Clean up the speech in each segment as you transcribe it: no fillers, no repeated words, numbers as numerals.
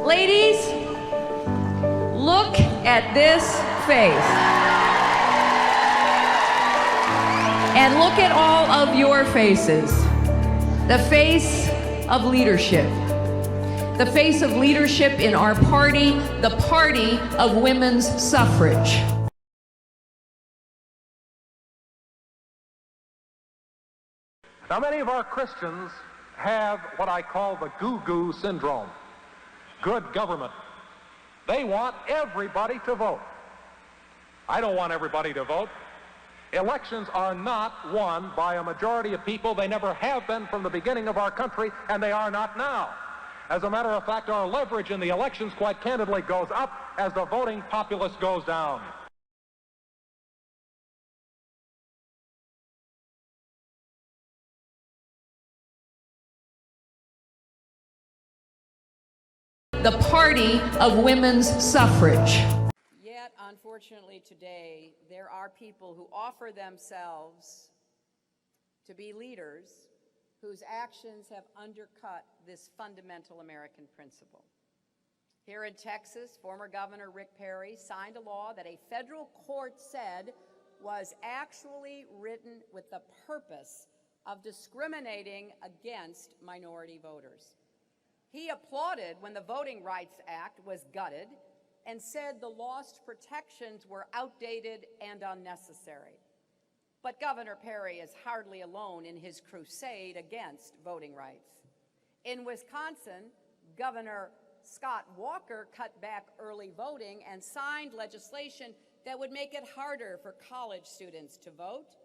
Ladies, look at this face. And look at all of your faces. The face of leadership. The face of leadership in our party, the party of women's suffrage. Now, many of our Christians have what I call the goo-goo syndrome. Good government. They want everybody to vote. I don't want everybody to vote. Elections are not won by a majority of people. They never have been from the beginning of our country, and they are not now. As a matter of fact, our leverage in the elections, quite candidly, goes up as the voting populace goes down. The party of women's suffrage. Yet, unfortunately, today, there are people who offer themselves to be leaders whose actions have undercut this fundamental American principle. Here in Texas, former Governor Rick Perry signed a law that a federal court said was actually written with the purpose of discriminating against minority voters. He applauded when the Voting Rights Act was gutted and said the lost protections were outdated and unnecessary. But Governor Perry is hardly alone in his crusade against voting rights. In Wisconsin, Governor Scott Walker cut back early voting and signed legislation that would make it harder for college students to vote.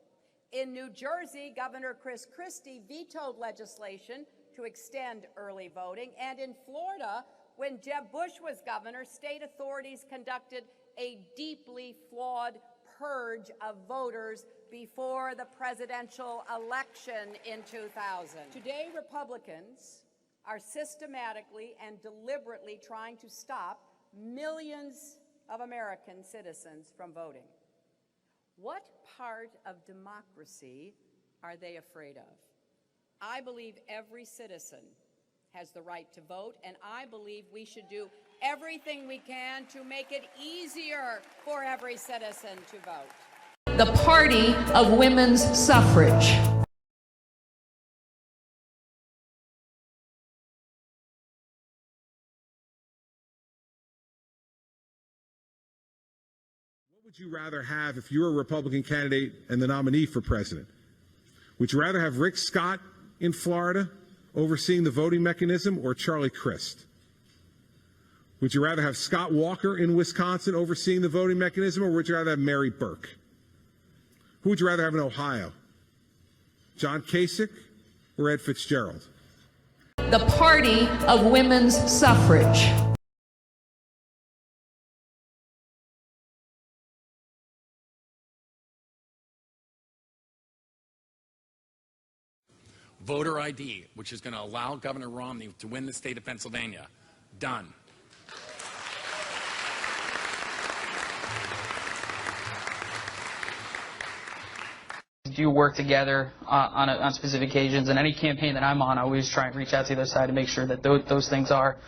In New Jersey, Governor Chris Christie vetoed legislation to extend early voting. And in Florida, when Jeb Bush was governor, state authorities conducted a deeply flawed purge of voters before the presidential election in 2000. Today, Republicans are systematically and deliberately trying to stop millions of American citizens from voting. What part of democracy are they afraid of? I believe every citizen has the right to vote, and I believe we should do everything we can to make it easier for every citizen to vote. The party of women's suffrage. What would you rather have if you were a Republican candidate and the nominee for president? Would you rather have Rick Scott in Florida overseeing the voting mechanism or Charlie Crist? Would you rather have Scott Walker in Wisconsin overseeing the voting mechanism, or would you rather have Mary Burke? Who would you rather have in Ohio? John Kasich or Ed Fitzgerald? The party of women's suffrage. Voter ID, which is going to allow Governor Romney to win the state of Pennsylvania. Done. Do work together on specific occasions, and any campaign that I'm on, I always try and reach out to the other side to make sure that those things are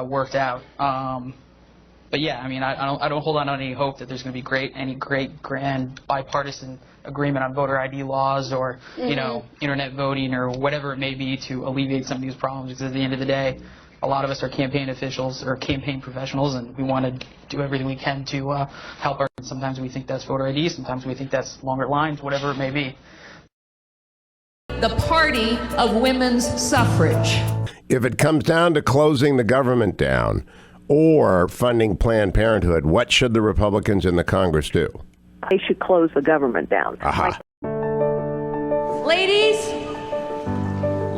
worked out. But yeah, I mean, I don't hold on to any hope that there's going to be any great grand bipartisan agreement on voter ID laws or you know, internet voting or whatever it may be to alleviate some of these problems. Because at the end of the day, a lot of us are campaign officials or campaign professionals, and we want to do everything we can to help our. Sometimes we think that's voter ID, sometimes we think that's longer lines, whatever it may be. The party of women's suffrage. If it comes down to closing the government down or funding Planned Parenthood, what should the Republicans in the Congress do? They should close the government down. Aha. Ladies,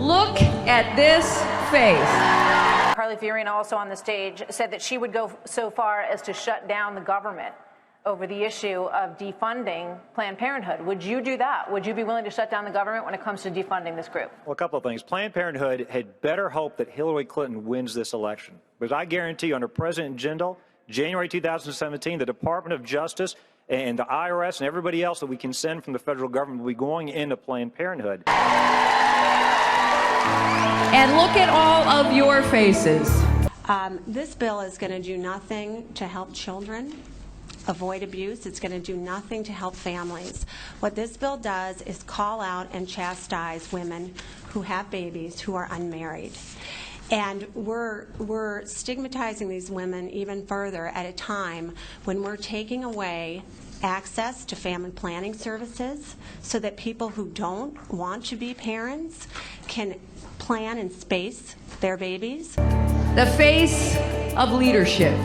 look at this face. Carly Fiorina, also on the stage, said that she would go so far as to shut down the government over the issue of defunding Planned Parenthood. Would you do that? Would you be willing to shut down the government when it comes to defunding this group? Well, a couple of things. Planned Parenthood had better hope that Hillary Clinton wins this election. Because I guarantee you, under President Jindal, January 2017, the Department of Justice and the IRS and everybody else that we can send from the federal government will be going into Planned Parenthood. And look at all of your faces. This bill is going to do nothing to help children avoid abuse. It's going to do nothing to help families. What this bill does is call out and chastise women who have babies who are unmarried. And we're stigmatizing these women even further at a time when we're taking away access to family planning services so that people who don't want to be parents can plan and space their babies. The face of leadership.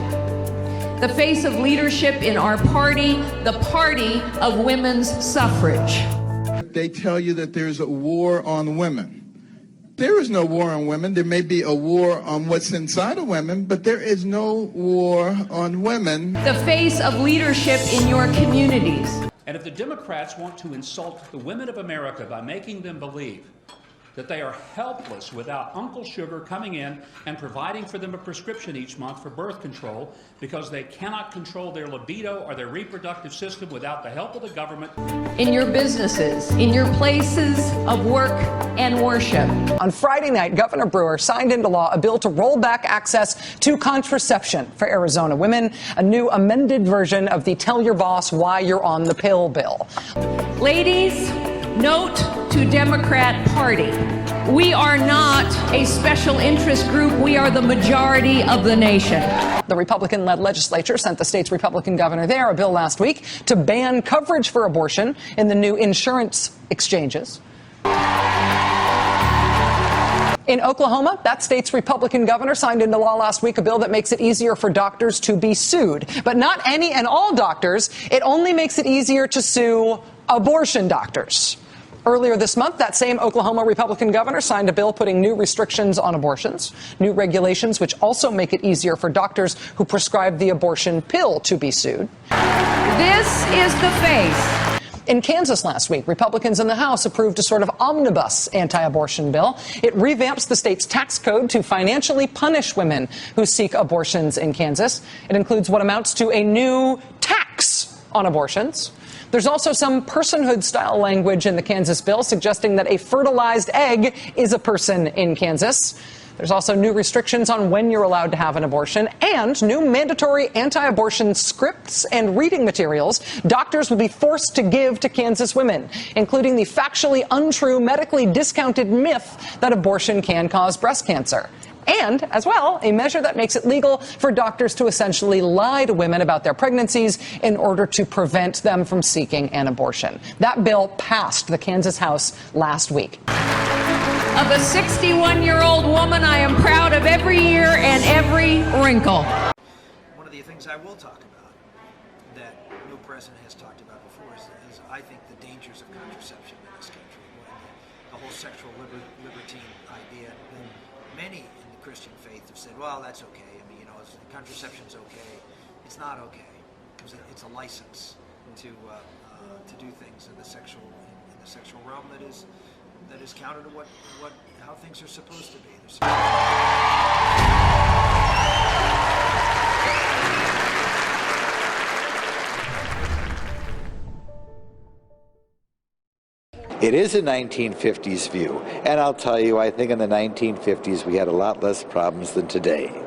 The face of leadership in our party, the party of women's suffrage. They tell you that there's a war on women. There is no war on women. There may be a war on what's inside of women, but there is no war on women. The face of leadership in your communities. And if the Democrats want to insult the women of America by making them believe that they are helpless without Uncle Sugar coming in and providing for them a prescription each month for birth control because they cannot control their libido or their reproductive system without the help of the government. In your businesses, in your places of work and worship. On Friday night, Governor Brewer signed into law a bill to roll back access to contraception for Arizona women, a new amended version of the Tell Your Boss Why You're on the Pill bill. Ladies, note to Democrat Party, we are not a special interest group. We are the majority of the nation. The Republican-led legislature sent the state's Republican governor there a bill last week to ban coverage for abortion in the new insurance exchanges. In Oklahoma, that state's Republican governor signed into law last week a bill that makes it easier for doctors to be sued. But not any and all doctors. It only makes it easier to sue abortion doctors. Earlier this month, that same Oklahoma Republican governor signed a bill putting new restrictions on abortions, new regulations which also make it easier for doctors who prescribe the abortion pill to be sued. This is the face. In Kansas last week, Republicans in the House approved a sort of omnibus anti-abortion bill. It revamps the state's tax code to financially punish women who seek abortions in Kansas. It includes what amounts to a new tax on abortions. There's also some personhood-style language in the Kansas bill suggesting that a fertilized egg is a person in Kansas. There's also new restrictions on when you're allowed to have an abortion and new mandatory anti-abortion scripts and reading materials doctors will be forced to give to Kansas women, including the factually untrue, medically discounted myth that abortion can cause breast cancer. And, as well, a measure that makes it legal for doctors to essentially lie to women about their pregnancies in order to prevent them from seeking an abortion. That bill passed the Kansas House last week. Of a 61-year-old woman, I am proud of every year and every wrinkle. One of the things I will talk about that no president has talked about before is I think the dangers of contraception in this country, the whole sexual libertine idea. And many in the Christian faith have said, well, that's okay. I mean, contraception's okay. It's not okay because it's a license to do things in the sexual realm that is counter to how things are supposed to be. It is a 1950s view, and I'll tell you, I think in the 1950s we had a lot less problems than today.